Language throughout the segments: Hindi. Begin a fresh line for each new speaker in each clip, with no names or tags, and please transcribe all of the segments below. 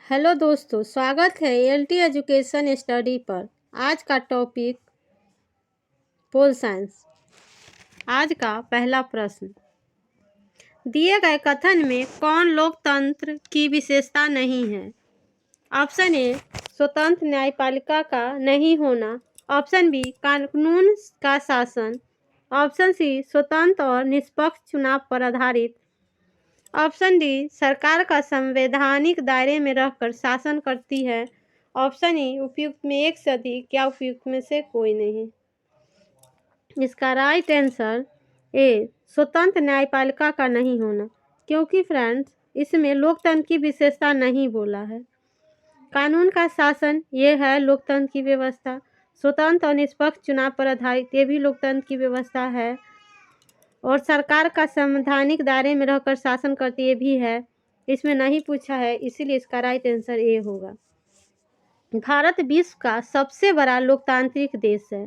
हेलो दोस्तों, स्वागत है एलटी एजुकेशन स्टडी पर। आज का टॉपिक पोल साइंस। आज का पहला प्रश्न, दिए गए कथन में कौन लोकतंत्र की विशेषता नहीं है? ऑप्शन ए, स्वतंत्र न्यायपालिका का नहीं होना। ऑप्शन बी, कानून का शासन। ऑप्शन सी, स्वतंत्र और निष्पक्ष चुनाव पर आधारित। ऑप्शन डी, सरकार का संवैधानिक दायरे में रहकर शासन करती है। ऑप्शन ई, उपयुक्त में एक से अधिक या उपयुक्त में से कोई नहीं। इसका राइट आंसर ए, स्वतंत्र न्यायपालिका का नहीं होना, क्योंकि फ्रेंड्स इसमें लोकतंत्र की विशेषता नहीं बोला है। कानून का शासन ये है लोकतंत्र की व्यवस्था। स्वतंत्र और निष्पक्ष चुनाव पर आधारित ये भी लोकतंत्र की व्यवस्था है। और सरकार का संवैधानिक दायरे में रहकर शासन करती ये भी है। इसमें नहीं पूछा है, इसीलिए इसका राइट आंसर ए होगा। भारत विश्व का सबसे बड़ा लोकतांत्रिक देश है।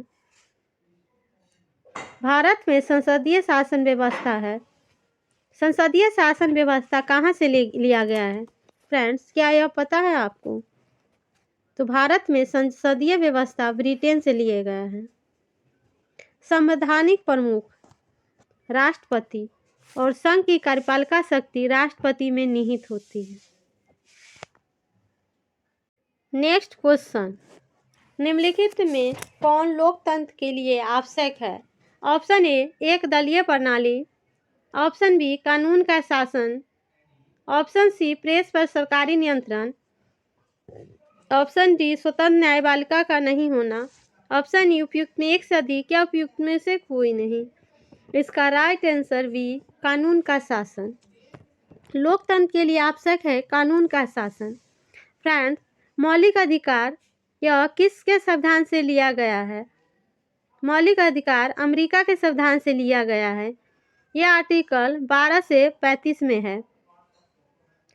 भारत में संसदीय शासन व्यवस्था है। संसदीय शासन व्यवस्था कहाँ से लिया गया है फ्रेंड्स, क्या यह पता है आपको? तो भारत में संसदीय व्यवस्था ब्रिटेन से लिया गया है। संवैधानिक प्रमुख राष्ट्रपति और संघ की कार्यपालिका शक्ति राष्ट्रपति में निहित होती है। नेक्स्ट क्वेश्चन, निम्नलिखित में कौन लोकतंत्र के लिए आवश्यक है? ऑप्शन ए, एक दलीय प्रणाली। ऑप्शन बी, कानून का शासन। ऑप्शन सी, प्रेस पर सरकारी नियंत्रण। ऑप्शन डी, स्वतंत्र न्यायपालिका का नहीं होना। ऑप्शन ई, उपयुक्त में एक से अधिक या उपयुक्त में से कोई नहीं। इसका राइट आंसर बी, कानून का शासन। लोकतंत्र के लिए आवश्यक है कानून का शासन। फ्रेंड्स, मौलिक अधिकार यह किसके संविधान से लिया गया है? मौलिक अधिकार अमेरिका के संविधान से लिया गया है। यह आर्टिकल 12 से 35 में है।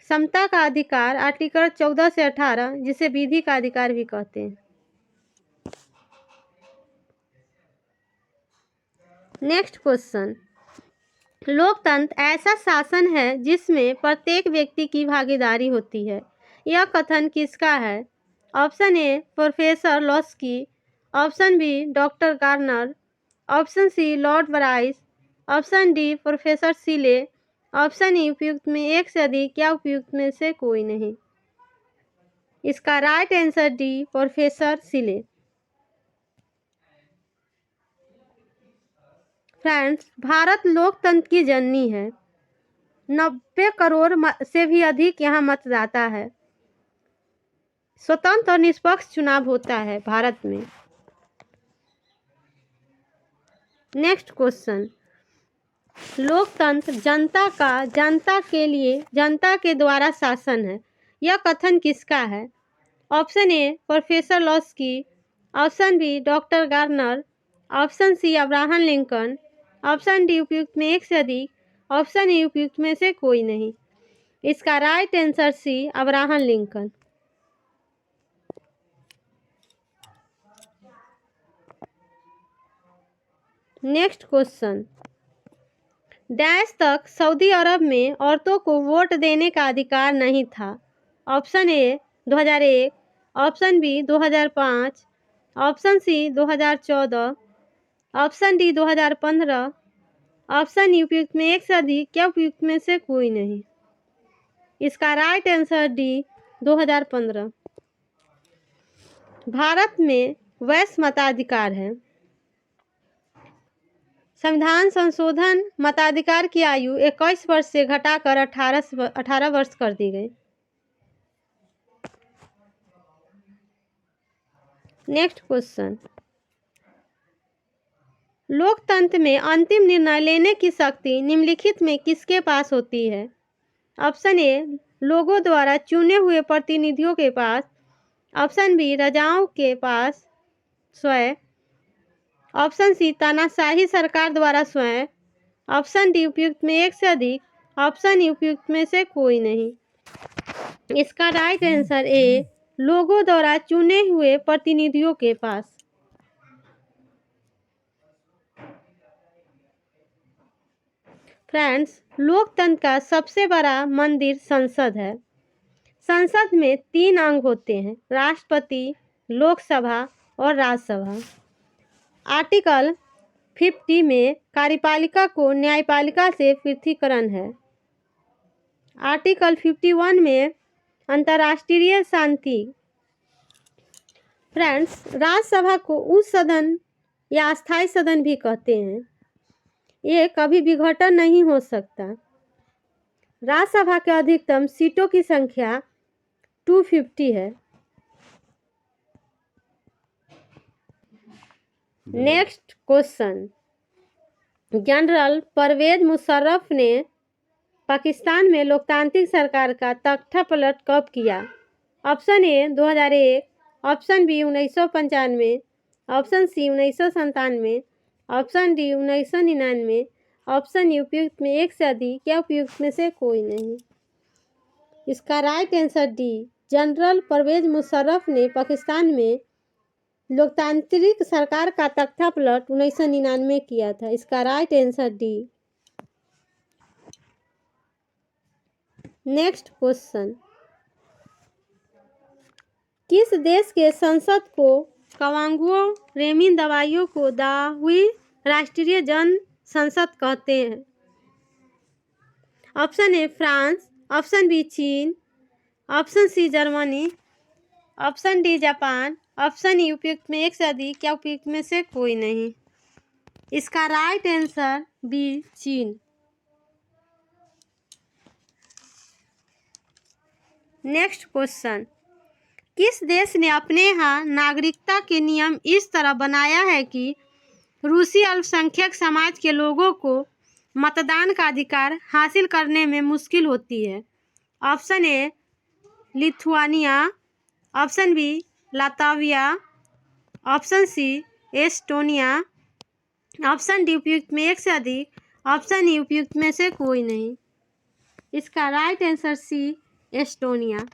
समता का अधिकार आर्टिकल 14 से 18, जिसे विधि का अधिकार भी कहते हैं। नेक्स्ट क्वेश्चन, लोकतंत्र ऐसा शासन है जिसमें प्रत्येक व्यक्ति की भागीदारी होती है। यह कथन किसका है? Option A, professor Laski. Option B, doctor Garner. Option C, lord Bryce. Option D, professor Seeley. Option E, उपयुक्त में एक से अधिक या उपयुक्त में से कोई नहीं। इसका right answer D, professor Seeley. Friends, Bharat लोकतंत्र की जननी है। 90 करोड़ से भी अधिक यहाँ मतदाता है। स्वतंत्र और निष्पक्ष चुनाव होता है भारत में। नेक्स्ट क्वेश्चन, लोकतंत्र जनता का जनता के लिए जनता के द्वारा शासन है। यह कथन किसका है? Option A, professor Laski. Option B, doctor Garner. Option C, Abraham Lincoln. Option D, उपयुक्त में एक से अधिक। ऑप्शन ई, उपयुक्त में से कोई नहीं। इसका right answer C, Abraham Lincoln. Next question, dash तक सऊदी अरब में औरतों को वोट देने का अधिकार नहीं था। Option A, 2001। Option B, 2005। Option C, 2014। Option D, 2015। Option E, उपयुक्त में एक से अधिक या उपयुक्त में से कोई नहीं। इसका राइट आंसर डी, 2015। भारत में वैश्य मताधिकार है। संविधान संशोधन मताधिकार की आयु 21 वर्ष से घटाकर 18 वर्ष कर दी गई। नेक्स्ट क्वेश्चन, लोकतंत्र में अंतिम निर्णय लेने की शक्ति निम्नलिखित में किसके पास होती है? ऑप्शन ए, लोगों द्वारा चुने हुए प्रतिनिधियों के पास। ऑप्शन बी, राजाओं के पास स्वयं। ऑप्शन सी, तानाशाही सरकार द्वारा स्वयं। ऑप्शन डी, उपयुक्त में एक से अधिक। ऑप्शन ई, उपयुक्त में से कोई नहीं। इसका राइट आंसर ए, लोगों द्वारा चुने हुए प्रतिनिधियों के पास। फ्रेंड्स, लोकतंत्र का सबसे बड़ा मंदिर संसद है। संसद में 3 अंग होते हैं, राष्ट्रपति, लोकसभा और राज्यसभा। आर्टिकल 50 में कार्यपालिका को न्यायपालिका से पृथकीकरण है। आर्टिकल 51 में अंतर्राष्ट्रीय शांति। फ्रेंड्स, राज्यसभा को उच्च सदन या अस्थायी सदन भी कहते हैं। ये कभी विघटन नहीं हो सकता। राज्यसभा के अधिकतम सीटों की संख्या 250 है। Next question, general Parvez Musharraf ने पाकिस्तान में लोकतांत्रिक सरकार का तख्तापलट कब किया? Option A 2001, option B 1995, option C 1997, option D 1999, option E उपयुक्त में एक से अधिक या उपयुक्त में से कोई नहीं। इसका right answer D, general Parvez Musharraf ने पाकिस्तान में लोकतांत्रिक सरकार का तख्तापलट 1999 किया था। इसका right answer D. Next question, किस देश के संसद को कवांगुओ रेमिन दवाइयों को दाहुई राष्ट्रीय जन संसद कहते हैं? Option A France, option B चीन, option C Germany, option D Japan, option E उपयुक्त में एक से अधिक या उपयुक्त में से कोई नहीं। इसका राइट आंसर बी चीन। नेक्स्ट क्वेश्चन, किस देश ने अपने यहाँ नागरिकता के नियम इस तरह बनाया है कि रूसी अल्पसंख्यक समाज के लोगों को मतदान का अधिकार हासिल करने में मुश्किल होती है? Option A Lithuania, option B Latvia, option C Estonia, option D उपयुक्त में एक से अधिक, ऑप्शन ई उपयुक्त में से कोई नहीं। इसका right answer C Estonia.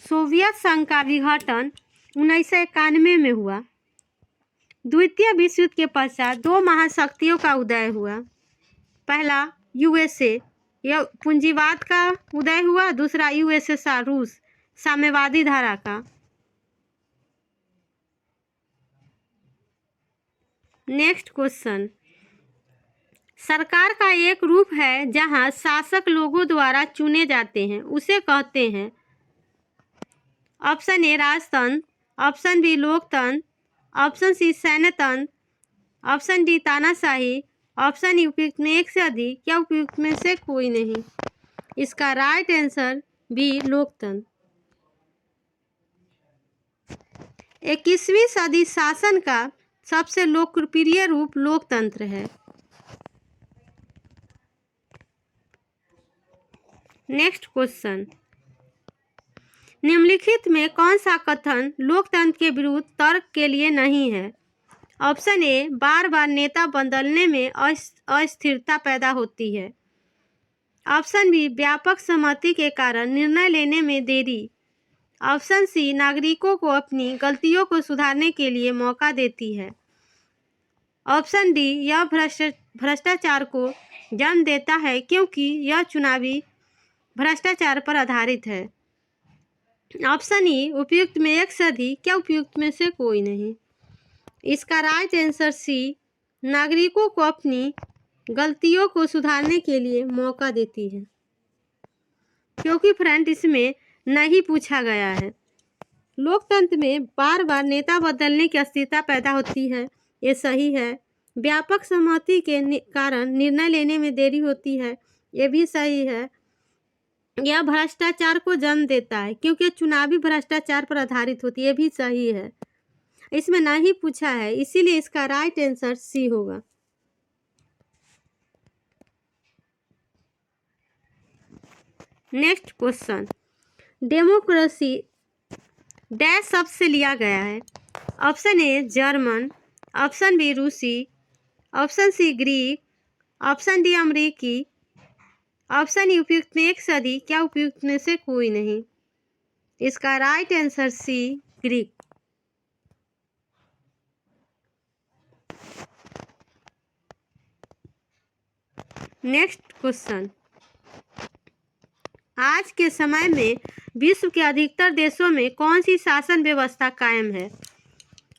Soviet संघ का विघटन 1991 में हुआ। द्वितीय विश्व युद्ध के पश्चात 2 महाशक्तियों का उदय हुआ। पहला यूएसए, यह पूंजीवाद का उदय हुआ। दूसरा यूएसएसआर, रूस, साम्यवादी धारा का। नेक्स्ट क्वेश्चन, सरकार का एक रूप है जहां शासक लोगों द्वारा चुने जाते हैं, उसे कहते हैं? ऑप्शन ए राजतंत्र, ऑप्शन बी लोकतंत्र, ऑप्शन सी सैन्यतंत्र, ऑप्शन डी तानाशाही, ऑप्शन ई उपयुक्त में एक से अधिक या उपयुक्त में से कोई नहीं। इसका राइट आंसर बी लोकतंत्र। 21वीं सदी शासन का सबसे लोकप्रिय रूप लोकतंत्र है। नेक्स्ट क्वेश्चन, निम्नलिखित में कौन सा कथन लोकतंत्र के विरुद्ध तर्क के लिए नहीं है? ऑप्शन ए बार बार नेता बदलने में अस्थिरता पैदा होती है, ऑप्शन बी व्यापक सहमति के कारण निर्णय लेने में देरी, ऑप्शन सी नागरिकों को अपनी गलतियों को सुधारने के लिए मौका देती है, ऑप्शन डी यह भ्रष्टाचार को जन्म देता है क्योंकि यह चुनावी भ्रष्टाचार पर आधारित है, ऑप्शन ई उपयुक्त में एक से अधिक या उपयुक्त में से कोई नहीं। इसका राइट आंसर सी नागरिकों को अपनी गलतियों को सुधारने के लिए मौका देती है, क्योंकि फ्रेंड इसमें नहीं पूछा गया है। लोकतंत्र में बार बार नेता बदलने की अस्थिरता पैदा होती है, ये सही है। व्यापक सहमति के कारण निर्णय लेने में देरी होती है, ये भी सही है। यह भ्रष्टाचार को जन्म देता है क्योंकि चुनावी भ्रष्टाचार पर आधारित होती है, ये भी सही है। इसमें नहीं पूछा है, इसीलिए इसका राइट आंसर सी होगा। नेक्स्ट क्वेश्चन, डेमोक्रेसी डैश शब्द से लिया गया है? Option A German, option B रूसी, option C Greek, option D अमेरिकी, ऑप्शन ई उपयुक्त में एक से अधिक या उपयुक्त में से कोई नहीं। इसका right answer C Greek. Next question, आज के समय में विश्व के अधिकतर देशों में कौन सी शासन व्यवस्था कायम है?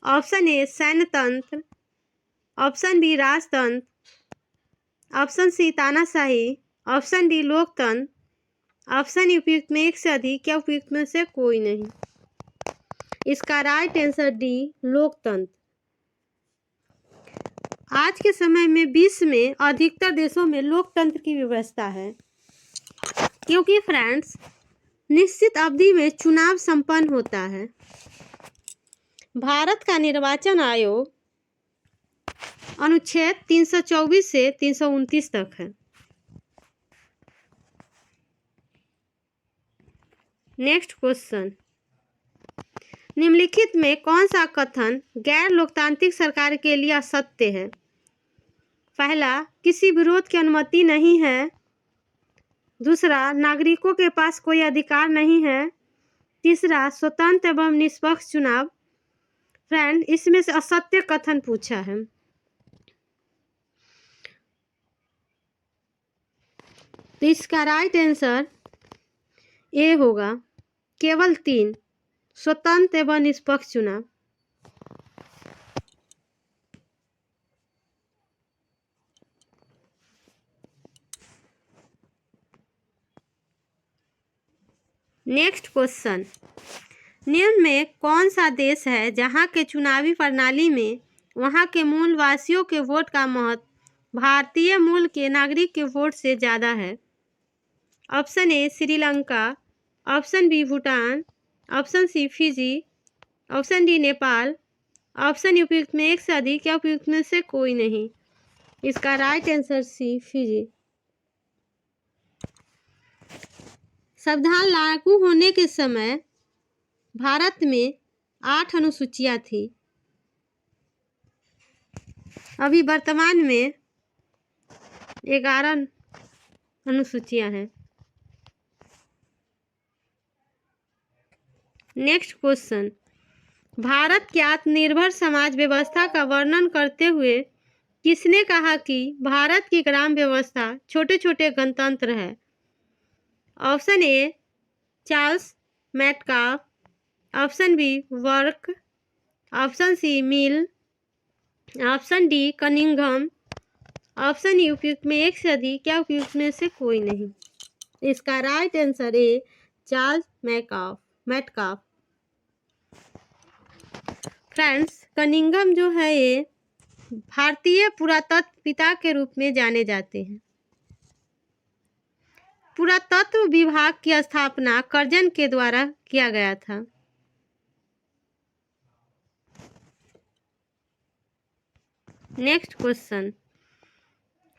ऑप्शन ए सैन्य तंत्र, ऑप्शन बी राजतंत्र, ऑप्शन सी तानाशाही, ऑप्शन डी लोकतंत्र, ऑप्शन उपयुक्त में एक से अधिक या उपयुक्त में से कोई नहीं। इसका राइट आंसर डी लोकतंत्र। आज के समय में विश्व में अधिकतर देशों में लोकतंत्र की व्यवस्था है, क्योंकि फ्रेंड्स निश्चित अवधि में चुनाव संपन्न होता है। भारत का निर्वाचन आयोग अनुच्छेद 324 से 329 तक है। नेक्स्ट क्वेश्चन, निम्नलिखित में कौन सा कथन गैर लोकतांत्रिक सरकार के लिए असत्य है? पहला, किसी विरोध की अनुमति नहीं है। दूसरा, नागरिकों के पास कोई अधिकार नहीं है। तीसरा, स्वतंत्र एवं निष्पक्ष चुनाव। फ्रेंड, इसमें से असत्य कथन पूछा है। तो इसका राइट आंसर ए होगा, केवल 3, स्वतंत्र एवं निष्पक्ष चुनाव। नेक्स्ट क्वेश्चन, निम्न में कौन सा देश है जहां के चुनावी प्रणाली में वहां के मूल वासियों के वोट का महत्व भारतीय मूल के नागरिक के वोट से ज़्यादा है? Option A Sri Lanka, option B Bhutan, option C Fiji, option D Nepal, option उपयुक्त में एक से अधिक या उपयुक्त में से कोई नहीं। इसका राइट आंसर सी फिजी। संविधान लागू होने के समय भारत में 8 अनुसूचियां थी। अभी वर्तमान में 11 अनुसूचियां हैं। नेक्स्ट क्वेश्चन, भारत की आत्मनिर्भर समाज व्यवस्था का वर्णन करते हुए किसने कहा कि भारत की ग्राम व्यवस्था छोटे छोटे गणतंत्र है? Option A Charles Metcalfe, option B Burke, option C Mill, option D Cunningham, option E उपयुक्त में एक से अधिक या उपयुक्त में से कोई नहीं। इसका right answer A Charles Metcalfe. Friends, Cunningham जो है ये भारतीय पुरातत्व पिता के रूप में जाने जाते हैं। पुरातत्व विभाग की स्थापना कर्जन के द्वारा किया गया था। नेक्स्ट क्वेश्चन,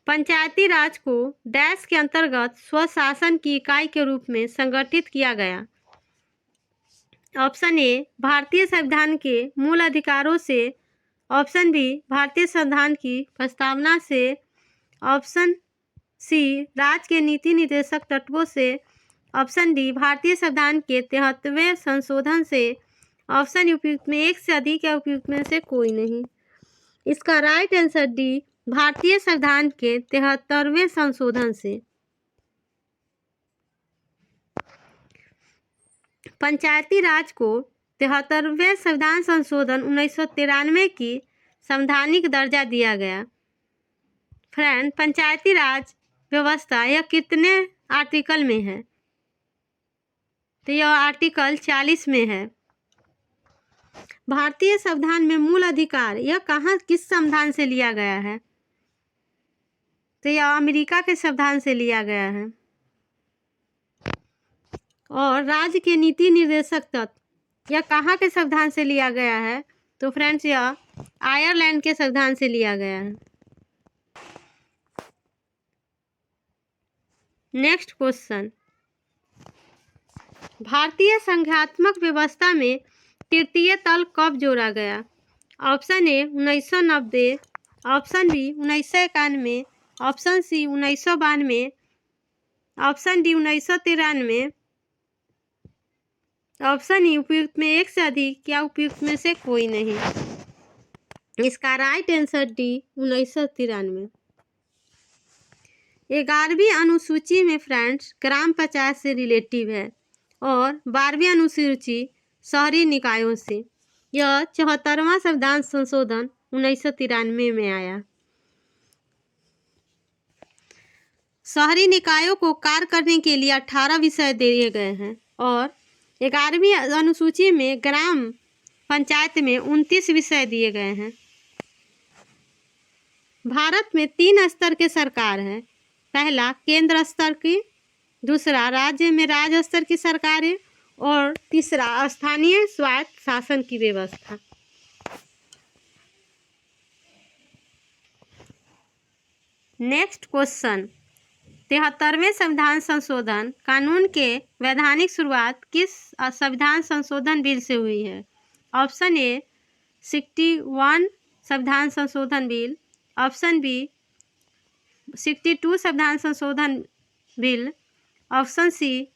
पंचायती राज को डैश के अंतर्गत स्वशासन की इकाई के रूप में संगठित किया गया? ऑप्शन ए भारतीय संविधान के मूल अधिकारों से, ऑप्शन बी भारतीय संविधान की प्रस्तावना से, ऑप्शन सी राज्य के नीति निर्देशक तत्वों से, ऑप्शन डी भारतीय संविधान के 73वें संशोधन से, ऑप्शन उपयुक्त में एक से अधिक या उपयुक्त में से कोई नहीं। इसका राइट आंसर डी भारतीय संविधान के 73वें संशोधन से। पंचायती राज को 73वें संविधान संशोधन 1993 की संवैधानिक दर्जा दिया गया। फ्रेंड, पंचायती राज व्यवस्था यह कितने आर्टिकल में है? तो यह आर्टिकल 40 में है। भारतीय संविधान में मूल अधिकार यह किस संविधान से लिया गया है? तो यह अमेरिका के संविधान से लिया गया है। और राज्य के नीति निर्देशक तत्व यह कहाँ के संविधान से लिया गया है? तो फ्रेंड्स, यह आयरलैंड के संविधान से लिया गया है। नेक्स्ट क्वेश्चन, भारतीय संघात्मक व्यवस्था में तृतीय तल कब जोड़ा गया? Option A 1990, option B 1991, option C 1992, option D 1993, option E उपयुक्त में एक से अधिक या उपयुक्त में से कोई नहीं। इसका राइट आंसर डी 1993। 11वीं अनुसूची में फ्रेंड्स ग्राम पंचायत से रिलेटिव है और 12वीं अनुसूची शहरी निकायों से। यह 74वां संविधान संशोधन 1993 में आया। शहरी निकायों को कार्य करने के लिए 18 विषय दिए गए हैं और 11वीं अनुसूची में ग्राम पंचायत में 29 विषय दिए गए हैं। भारत में 3 स्तर के सरकार है। पहला केंद्र स्तर की, दूसरा राज्य में राज्य स्तर की सरकारें और तीसरा स्थानीय स्वायत्त शासन की व्यवस्था। नेक्स्ट क्वेश्चन, 73वें संविधान संशोधन कानून के वैधानिक शुरुआत किस संविधान संशोधन बिल से हुई है? ऑप्शन ए 61 संविधान संशोधन बिल, ऑप्शन बी 62 संविधान संशोधन बिल, ऑप्शन सी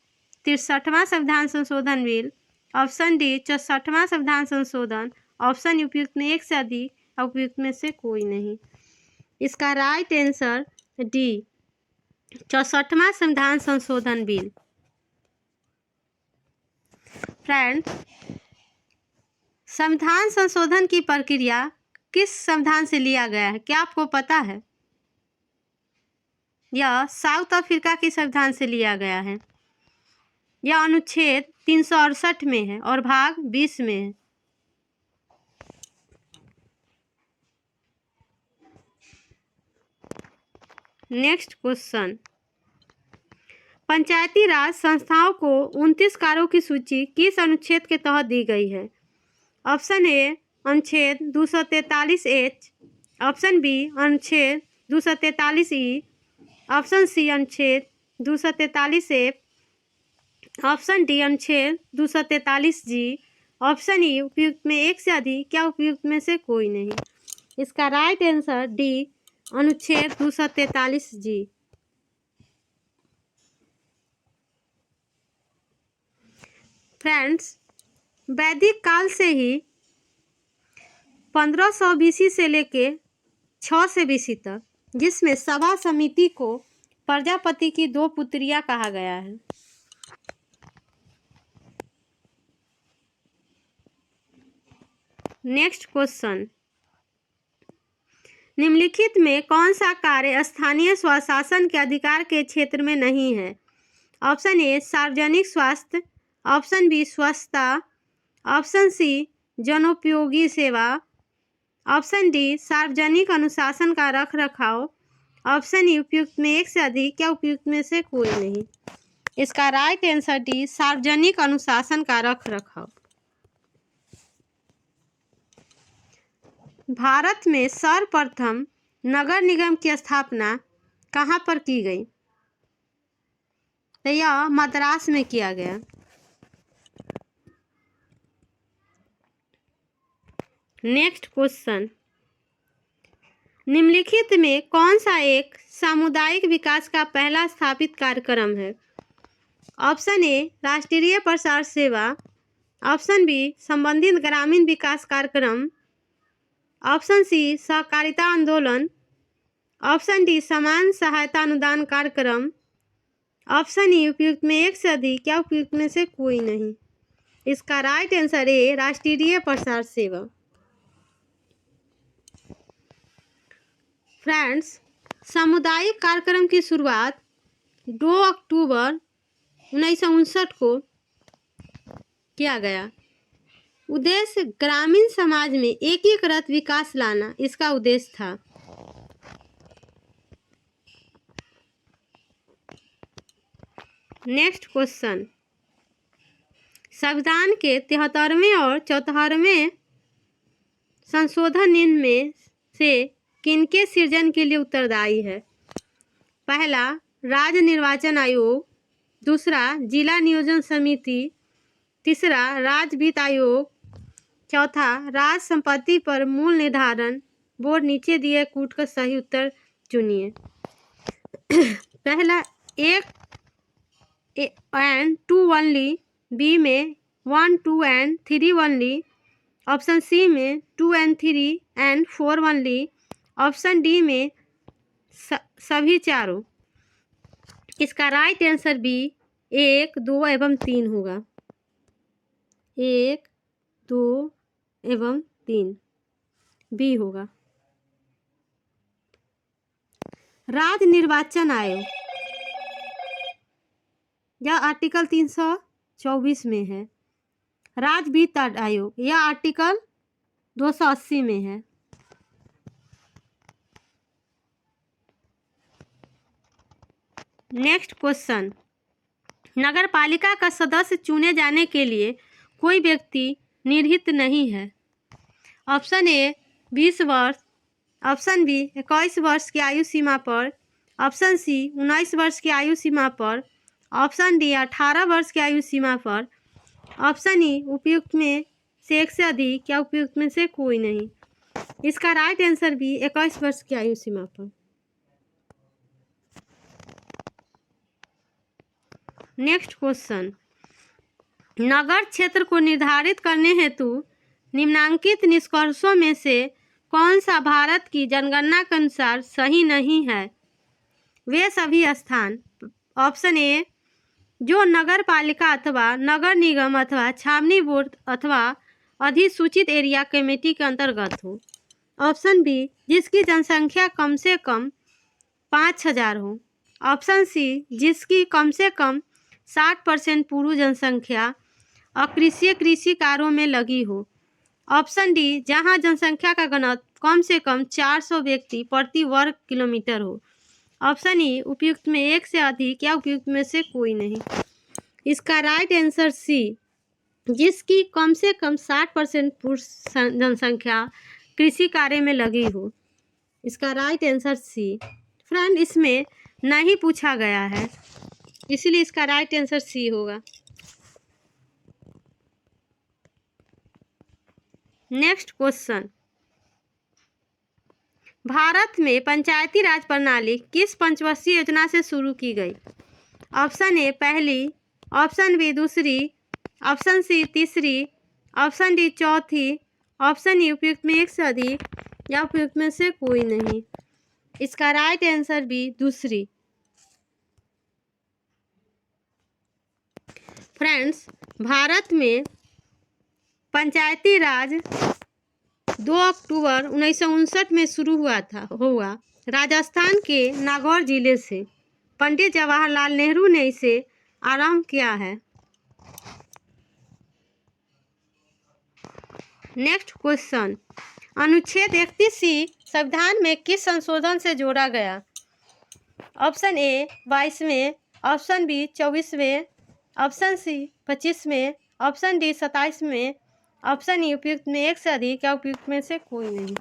63वां संविधान संशोधन बिल, ऑप्शन डी 64वां संविधान संशोधन, ऑप्शन उपयुक्त में एक से अधिक, उपयुक्त में से कोई नहीं। इसका राइट आंसर डी 64वां संविधान संशोधन बिल। फ्रेंड्स, संविधान संशोधन की प्रक्रिया किस संविधान से लिया गया है, क्या आपको पता है? यह साउथ अफ्रीका के संविधान से लिया गया है। यह अनुच्छेद 368 में है और भाग 20 में है। नेक्स्ट क्वेश्चन, पंचायती राज संस्थाओं को 29 कार्यों की सूची किस अनुच्छेद के तहत दी गई है? ऑप्शन ए अनुच्छेद 243H, ऑप्शन बी अनुच्छेद 243E, ऑप्शन सी अनुच्छेद 243F, ऑप्शन डी अनुच्छेद 243G, ऑप्शन ई उपयुक्त में एक से अधिक, क्या उपयुक्त में से कोई नहीं। इसका राइट आंसर डी अनुच्छेद 243G। फ्रेंड्स, वैदिक काल से ही 1500 BC से लेके 600 BC तक, जिसमें सभा समिति को प्रजापति की 2 पुत्रियां कहा गया है। नेक्स्ट क्वेश्चन, निम्नलिखित में कौन सा कार्य स्थानीय स्वशासन के अधिकार के क्षेत्र में नहीं है? ऑप्शन ए सार्वजनिक स्वास्थ्य, ऑप्शन बी स्वच्छता, ऑप्शन सी जनोपयोगी सेवा, ऑप्शन डी सार्वजनिक अनुशासन का रख रखाव, ऑप्शन ई उपयुक्त में एक से अधिक, क्या उपयुक्त में से कोई नहीं। इसका राइट आंसर डी सार्वजनिक अनुशासन का रख रखाव। भारत में सर्वप्रथम नगर निगम की स्थापना कहाँ पर की गई? तो यह मद्रास में किया गया। नेक्स्ट क्वेश्चन, निम्नलिखित में कौन सा एक सामुदायिक विकास का पहला स्थापित कार्यक्रम है? ऑप्शन ए राष्ट्रीय प्रसार सेवा, ऑप्शन बी संबंधित ग्रामीण विकास कार्यक्रम, ऑप्शन सी सहकारिता आंदोलन, ऑप्शन डी समान सहायता अनुदान कार्यक्रम, ऑप्शन ई उपयुक्त में एक से अधिक, क्या उपयुक्त में से कोई नहीं। इसका राइट आंसर ए राष्ट्रीय प्रसार सेवा। फ्रेंड्स, सामुदायिक कार्यक्रम की शुरुआत 2 अक्टूबर 1959 को किया गया। उद्देश्य ग्रामीण समाज में एकीकृत विकास लाना इसका उद्देश्य था। नेक्स्ट क्वेश्चन, संविधान के 73वें और 74वें संशोधन इनमें से किनके सृजन के लिए उत्तरदायी है? पहला राज्य निर्वाचन आयोग, दूसरा जिला नियोजन समिति, तीसरा राज्य वित्त आयोग, चौथा राज्य संपत्ति पर मूल्य निर्धारण बोर्ड। नीचे दिए कूट कर सही उत्तर चुनिए। पहला 1 and 2 ओनली, बी में 1, 2 and 3 ओनली, ऑप्शन सी में 2 and 3 and 4 only, option D में सभी चारों। इसका राइट आंसर बी 1, 2 एवं 3 होगा। 1, 2 एवं 3 बी होगा। राज्य निर्वाचन आयोग, यह आर्टिकल 324 में है। राज्य वित्त आयोग, यह आर्टिकल 280 में है। नेक्स्ट क्वेश्चन, नगर पालिका का सदस्य चुने जाने के लिए कोई व्यक्ति निर्हित नहीं है। ऑप्शन ए 20 वर्ष, ऑप्शन बी 21 वर्ष की आयु सीमा पर, ऑप्शन सी 19 वर्ष की आयु सीमा पर, ऑप्शन डी 18 वर्ष की आयु सीमा पर, ऑप्शन ई उपयुक्त में से एक से अधिक या उपयुक्त में से कोई नहीं। इसका राइट आंसर भी 21 वर्ष की आयु सीमा पर। नेक्स्ट क्वेश्चन, नगर क्षेत्र को निर्धारित करने हेतु निम्नांकित निष्कर्षों में से कौन सा भारत की जनगणना के अनुसार सही नहीं है? वे सभी स्थान, ऑप्शन ए जो नगर पालिका अथवा नगर निगम अथवा छावनी बोर्ड अथवा अधिसूचित एरिया कमेटी के अंतर्गत हो, ऑप्शन बी जिसकी जनसंख्या कम से कम 5000 हो, ऑप्शन सी जिसकी कम से कम 60% पूर्व जनसंख्या अकृषि कृषि कार्यों में लगी हो, ऑप्शन डी जहां जनसंख्या का घनत्व कम से कम 400 व्यक्ति प्रति वर्ग किलोमीटर हो, ऑप्शन ई उपयुक्त में एक से अधिक या उपयुक्त में से कोई नहीं। इसका राइट आंसर सी जिसकी कम से कम 60% पुरुष जनसंख्या कृषि कार्य में लगी हो। इसका राइट आंसर सी। फ्रेंड, इसमें नहीं पूछा गया है, इसलिए इसका राइट आंसर सी होगा। नेक्स्ट क्वेश्चन, भारत में पंचायती राज प्रणाली किस पंचवर्षीय योजना से शुरू की गई? ऑप्शन ए पहली, ऑप्शन बी दूसरी, ऑप्शन सी तीसरी, ऑप्शन डी चौथी, ऑप्शन ई उपयुक्त में एक से अधिक या उपयुक्त में से कोई नहीं। इसका राइट आंसर बी दूसरी। फ्रेंड्स, भारत में पंचायती राज 2 अक्टूबर 1959 में शुरू हुआ राजस्थान के नागौर जिले से। पंडित जवाहरलाल नेहरू ने इसे आरंभ किया है। नेक्स्ट क्वेश्चन, अनुच्छेद 31 संविधान में किस संशोधन से जोड़ा गया? ऑप्शन ए 22वें, ऑप्शन बी 24वें, ऑप्शन सी 25वें, ऑप्शन डी 27वें, ऑप्शन ई उपयुक्त में एक से अधिक या उपयुक्त में से कोई नहीं।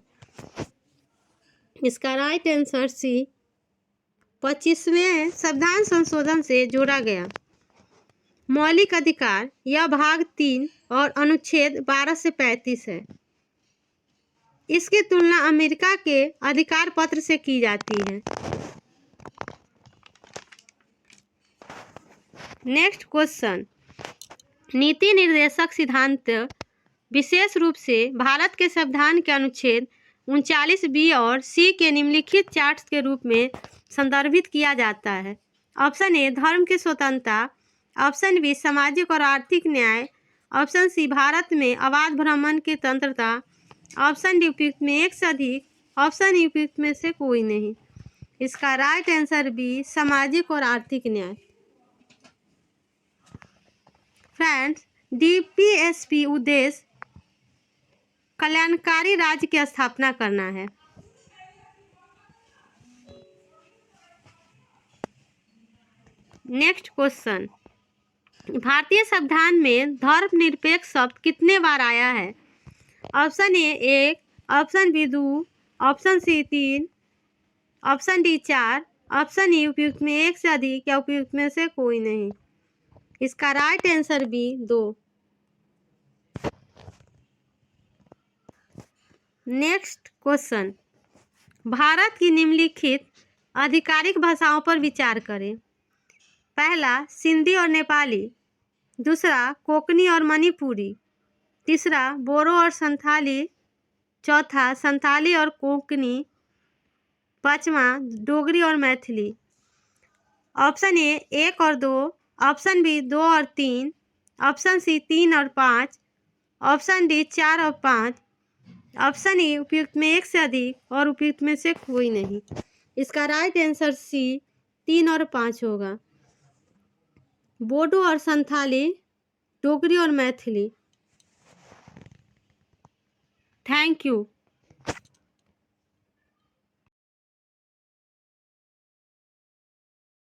इसका राइट आंसर सी 25वें संविधान संशोधन से जोड़ा गया। मौलिक अधिकार यह भाग 3 और अनुच्छेद 12 से 35 है। इसकी तुलना अमेरिका के अधिकार पत्र से की जाती है। नेक्स्ट क्वेश्चन, नीति निर्देशक सिद्धांत विशेष रूप से भारत के संविधान के अनुच्छेद 39 बी और सी के निम्नलिखित चार्ट्स के रूप में संदर्भित किया जाता है। ऑप्शन ए धर्म की स्वतंत्रता, ऑप्शन बी सामाजिक और आर्थिक न्याय, ऑप्शन सी भारत में अबाध भ्रमण की स्वतंत्रता, ऑप्शन डी उपयुक्त में एक से अधिक, ऑप्शन ई उपयुक्त में से कोई नहीं। इसका राइट आंसर बी सामाजिक और आर्थिक न्याय। फ्रेंड्स, डीपीएसपी उद्देश्य कल्याणकारी राज्य की स्थापना करना है। नेक्स्ट क्वेश्चन, भारतीय संविधान में धर्मनिरपेक्ष शब्द कितने बार आया है? Option A 1, option B 2, option C 3, option D 4, option E उपयुक्त में एक से अधिक या उपयुक्त में से कोई नहीं। इसका right answer B 2। Next question, Bharat की निम्नलिखित आधिकारिक भाषाओं पर विचार करें। पहला सिंधी और नेपाली, दूसरा कोंकणी और मणिपुरी, तीसरा बोरो और संथाली, चौथा संथाली और कोंकणी, पांचवा डोगरी और मैथिली। ऑप्शन ए 1 और 2, ऑप्शन बी 2 और 3, ऑप्शन सी 3 और 5, ऑप्शन डी 4 और 5, ऑप्शन ई उपयुक्त में एक से अधिक और उपयुक्त में से कोई नहीं। इसका राइट आंसर सी 3 और 5 होगा। बोडो और संथाली, डोगरी और मैथिली। Thank you.